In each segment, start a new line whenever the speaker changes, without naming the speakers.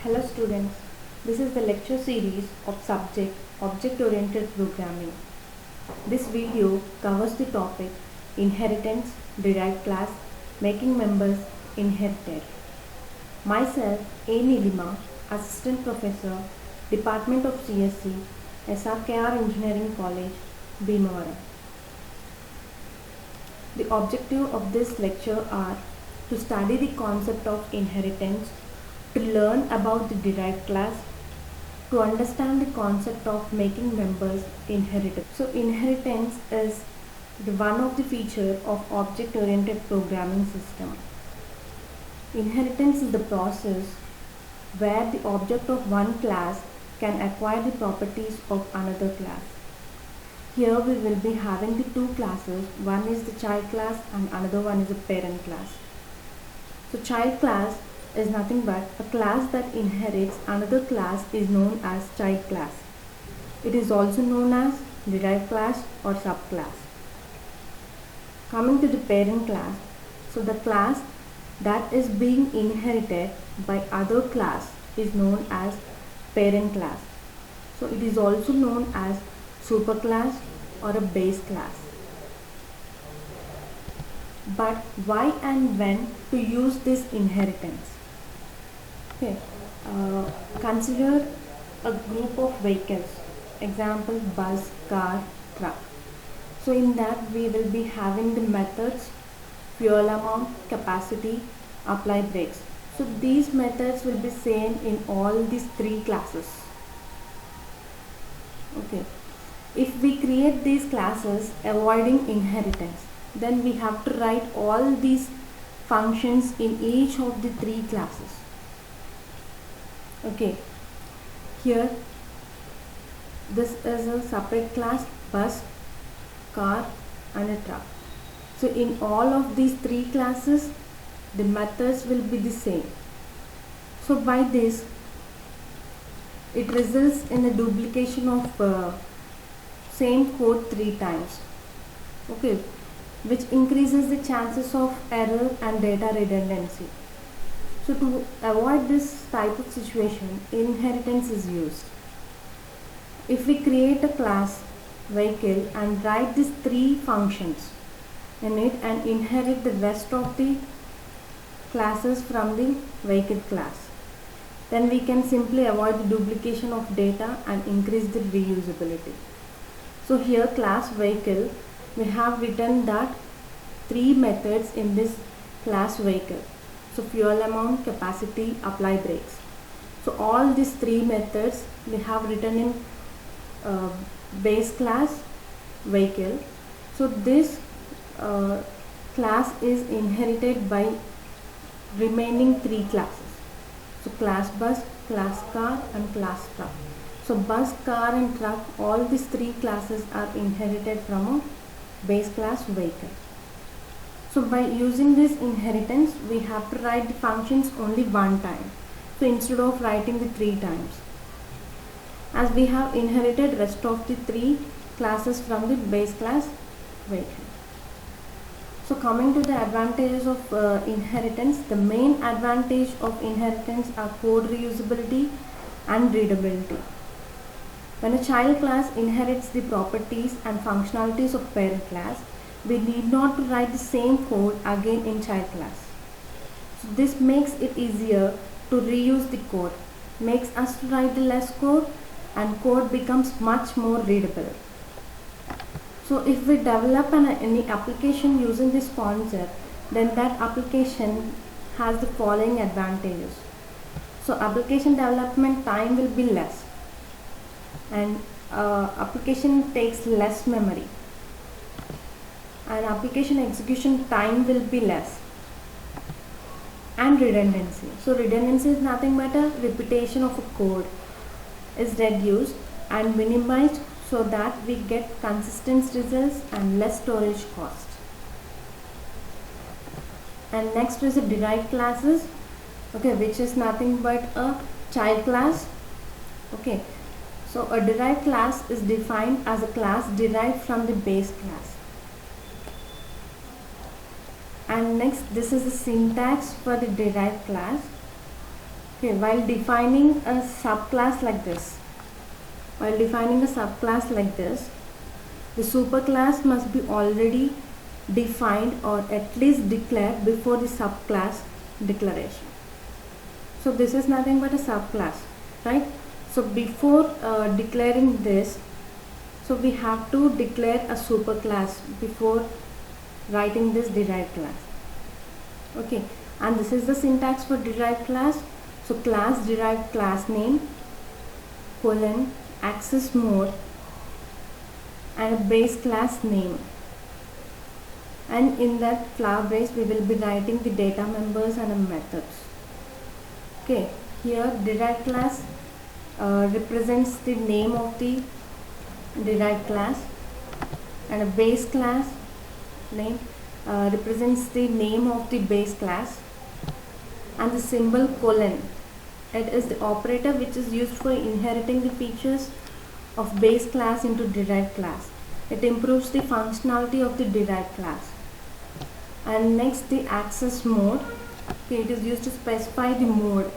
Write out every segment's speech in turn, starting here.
Hello students, this is the lecture series of subject Object-Oriented Programming. This video covers the topic Inheritance, Derived Class, Making Members Inherited. Myself, A. Nilima, Assistant Professor, Department of CSC, SRKR Engineering College, Bhimavaram. The objective of this lecture are to study the concept of inheritance, to learn about the derived class, to understand the concept of making members inheritable. So inheritance is one of the feature of object-oriented programming system. Inheritance is the process where the object of one class can acquire the properties of another class. Here we will be having the two classes, one is the child class and another one is a parent class. So child class is nothing but a class that inherits another class is known as child class. It is also known as derived class or subclass. Coming to the parent class, so the class that is being inherited by other class is known as parent class. So it is also known as superclass or a base class. But why and when to use this inheritance? Okay, consider a group of vehicles, example bus, car, truck. So in that we will be having the methods, fuel amount, capacity, apply brakes. So these methods will be same in all these three classes. Okay, if we create these classes avoiding inheritance, then we have to write all these functions in each of the three classes. Okay, here this is a separate class, bus, car and a truck. So in all of these three classes the methods will be the same. So by this it results in a duplication of same code 3 times. Okay, which increases the chances of error and data redundancy. So to avoid this type of situation, inheritance is used. If we create a class vehicle and write these three functions in it and inherit the rest of the classes from the vehicle class, then we can simply avoid the duplication of data and increase the reusability. So here class vehicle, we have written that three methods in this class vehicle. So fuel amount, capacity, apply brakes. So all these three methods we have written in base class vehicle. So this class is inherited by remaining three classes. So class bus, class car and class truck. So bus, car and truck, all these three classes are inherited from a base class vehicle. So by using this inheritance, we have to write the functions only one time. So instead of writing the 3 times, as we have inherited rest of the 3 classes from the base class vehicle. So coming to the advantages of inheritance, the main advantage of inheritance are code reusability and readability. When a child class inherits the properties and functionalities of parent class, we need not to write the same code again in child class. So this makes it easier to reuse the code, makes us to write the less code and code becomes much more readable. So if we develop any application using this concept, then that application has the following advantages. So application development time will be less and application takes less memory. And application execution time will be less, and redundancy. So redundancy is nothing but a repetition of a code is reduced and minimized so that we get consistent results and less storage cost. And next is the derived classes, okay, which is nothing but a child class. Okay, so a derived class is defined as a class derived from the base class. And next, this is the syntax for the derived class. Okay, while defining a subclass like this, the superclass must be already defined or at least declared before the subclass declaration. So this is nothing but a subclass, right? So before declaring this, so we have to declare a superclass before writing this derived class. Okay, and this is the syntax for derived class. So class derived class name colon access mode and a base class name, and in that flower brace we will be writing the data members and methods. Okay, here derived class represents the name of the derived class, and a base class name represents the name of the base class, and the symbol colon, it is the operator which is used for inheriting the features of base class into derived class. It improves the functionality of the derived class. And next, the access mode. Okay, it is used to specify the mode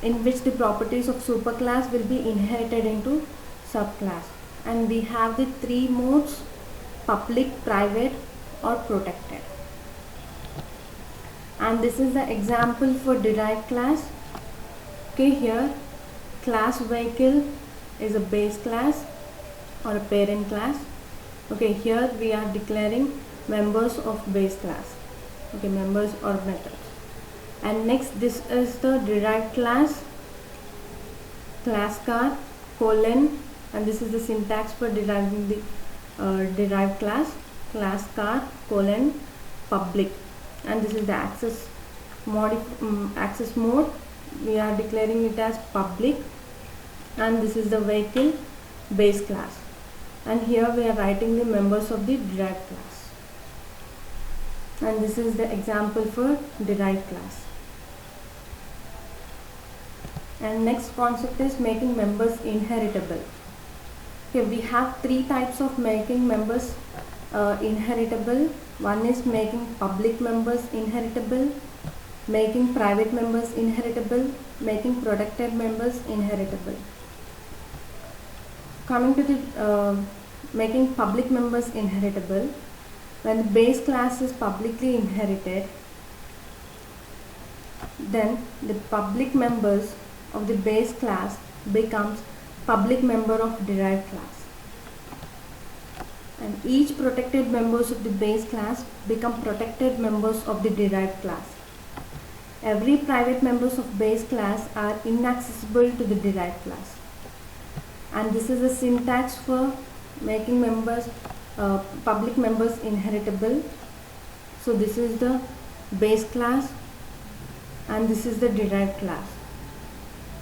in which the properties of superclass will be inherited into subclass. And we have the three modes: public, private or protected. And this is the example for derived class. Okay, here class vehicle is a base class or a parent class. Okay, here we are declaring members of base class. Okay, members or methods. And next, this is the derived class, class car colon, and this is the syntax for deriving the derived class, class car colon public, and this is the access mode. We are declaring it as public, and this is the vehicle base class, and here we are writing the members of the derived class, and this is the example for derived class. And next concept is making members inheritable. Okay, we have three types of making members inheritable. One is making public members inheritable, making private members inheritable, making protected members inheritable. Coming to the making public members inheritable, when the base class is publicly inherited, then the public members of the base class becomes public member of derived class, and each protected members of the base class become protected members of the derived class. Every private members of base class are inaccessible to the derived class, and this is the syntax for making members public members inheritable. So this is the base class and this is the derived class.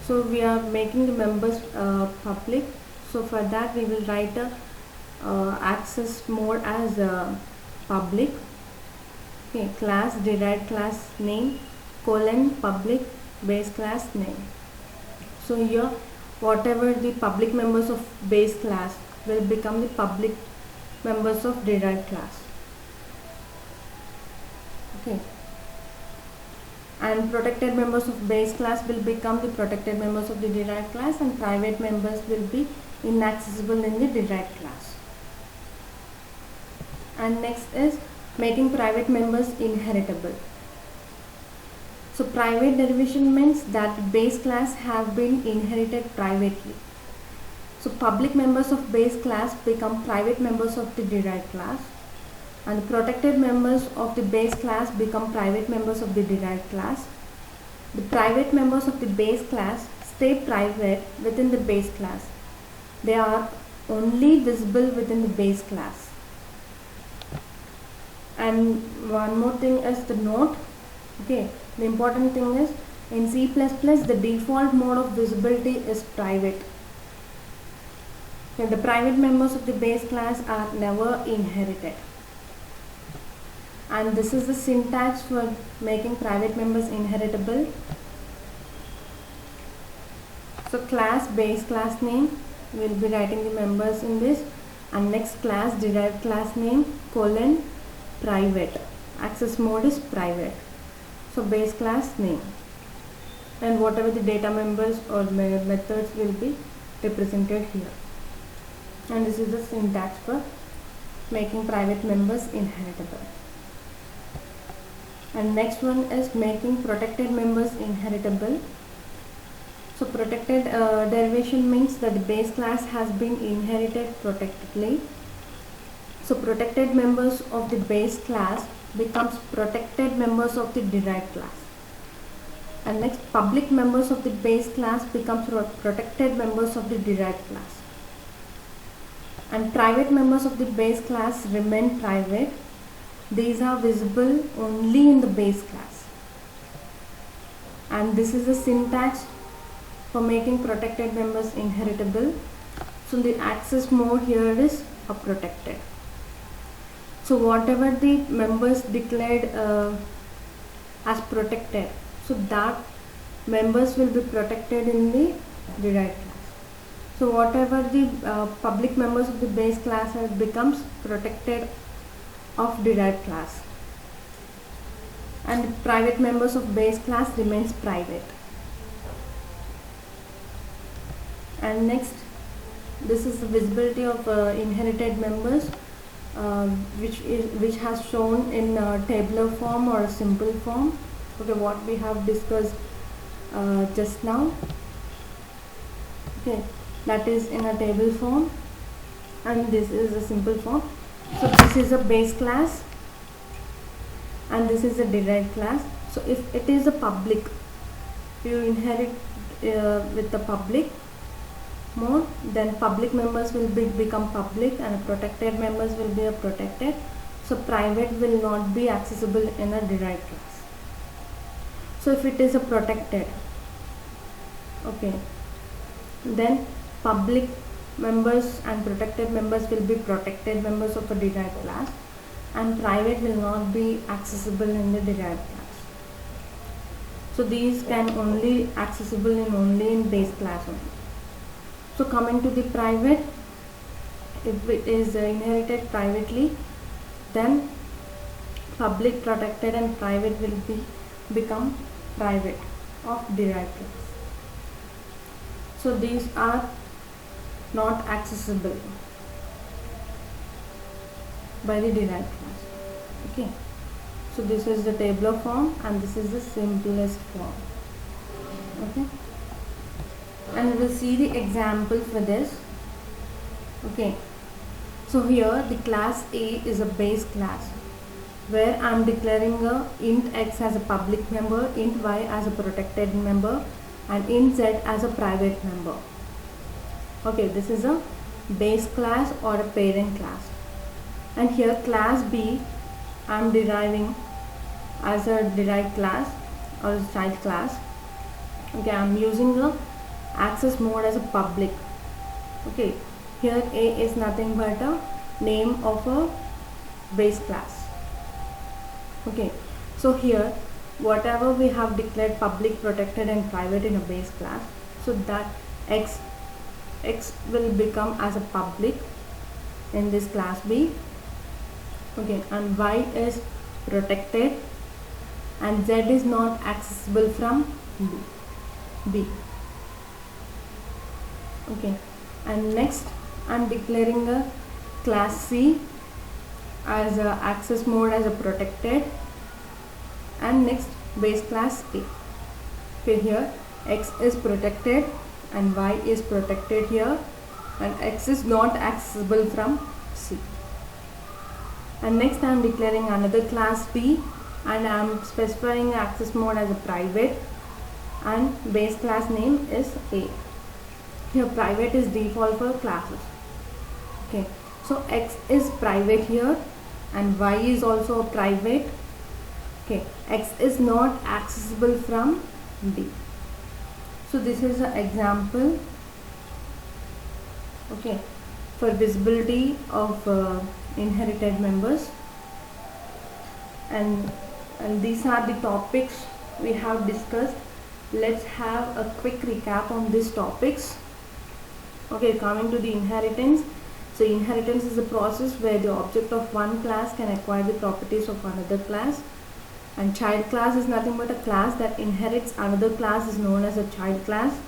So we are making the members public. So for that we will write a access mode as public. Okay, class derived class name colon public base class name. So here whatever the public members of base class will become the public members of derived class. Okay, and protected members of base class will become the protected members of the derived class, and private members will be inaccessible in the derived class. And next is making private members inheritable. So private derivation means that base class have been inherited privately. So public members of base class become private members of the derived class, and the protected members of the base class become private members of the derived class. The private members of the base class stay private within the base class. They are only visible within the base class. And one more thing is the note. Okay, the important thing is in C++ the default mode of visibility is private. Okay, the private members of the base class are never inherited. And this is the syntax for making private members inheritable. So class base class name, we will be writing the members in this, and next class derived class name colon private, access mode is private, so base class name. and whatever the data members or methods will be represented here. And this is the syntax for making private members inheritable. And next one is making protected members inheritable. So protected derivation means that the base class has been inherited protectedly. So protected members of the base class becomes protected members of the derived class. And next, public members of the base class becomes protected members of the derived class. And private members of the base class remain private. These are visible only in the base class. And this is the syntax for making protected members inheritable. So the access mode here is protected. So whatever the members declared as protected, so that members will be protected in the derived class. So whatever the public members of the base class becomes protected of derived class, and private members of base class remains private. And next, this is the visibility of inherited members, which has shown in tabular form or a simple form. Okay, what we have discussed just now. Okay, that is in a table form, and this is a simple form. So this is a base class and this is a derived class. So if it is a public, you inherit with the public mode, then public members will become public and protected members will be protected. So private will not be accessible in a derived class. So if it is a protected, okay, then public members and protected members will be protected members of a derived class, and private will not be accessible in the derived class. So these can only accessible only in base class only. So coming to the private, if it is inherited privately, then public, protected and private will become private of derived class. So these are not accessible by the derived class. Okay, so this is the tabular form and this is the simplest form. Okay, and we will see the example for this. Okay, so here the class A is a base class where I am declaring a int x as a public member, int y as a protected member and int z as a private member. Okay, this is a base class or a parent class. And here class B I am deriving as a derived class or a child class. Okay, I am using the access mode as a public. Okay, here A is nothing but a name of a base class. Okay, so here whatever we have declared public, protected and private in a base class, so that x will become as a public in this class B. Okay, and y is protected and z is not accessible from B. Okay, and next I am declaring a class C as a access mode as a protected, and next base class A. Okay, here x is protected and y is protected here, and x is not accessible from C. And next I am declaring another class B and I am specifying access mode as a private and base class name is A. Here private is default for classes. Okay, so x is private here and y is also private. Okay, x is not accessible from B. So this is an example, okay, for visibility of inherited members, and these are the topics we have discussed. Let's have a quick recap on these topics. Okay, coming to the inheritance. So inheritance is a process where the object of one class can acquire the properties of another class. And child class is nothing but a class that inherits another class is known as a child class.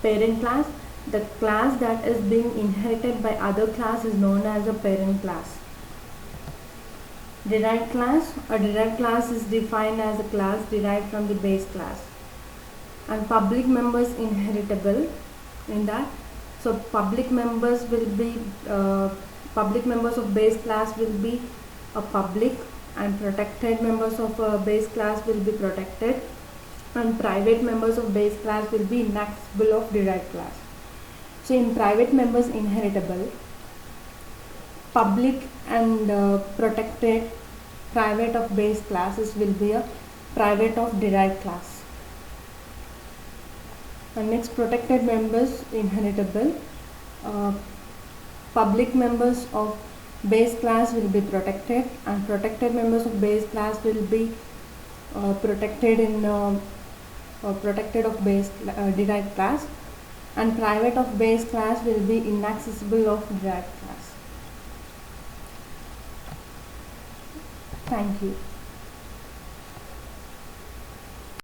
Parent class, the class that is being inherited by other class is known as a parent class. Derived class, a derived class is defined as a class derived from the base class. And public members inheritable in that. So public members will be public members of base class will be a public, and protected members of base class will be protected, and private members of base class will be inaccessible of derived class. So in private members inheritable, public and protected private of base classes will be a private of derived class. And next, protected members inheritable, public members of base class will be protected, and protected members of base class will be protected in protected of base derived class, and private of base class will be inaccessible of derived class. Thank you.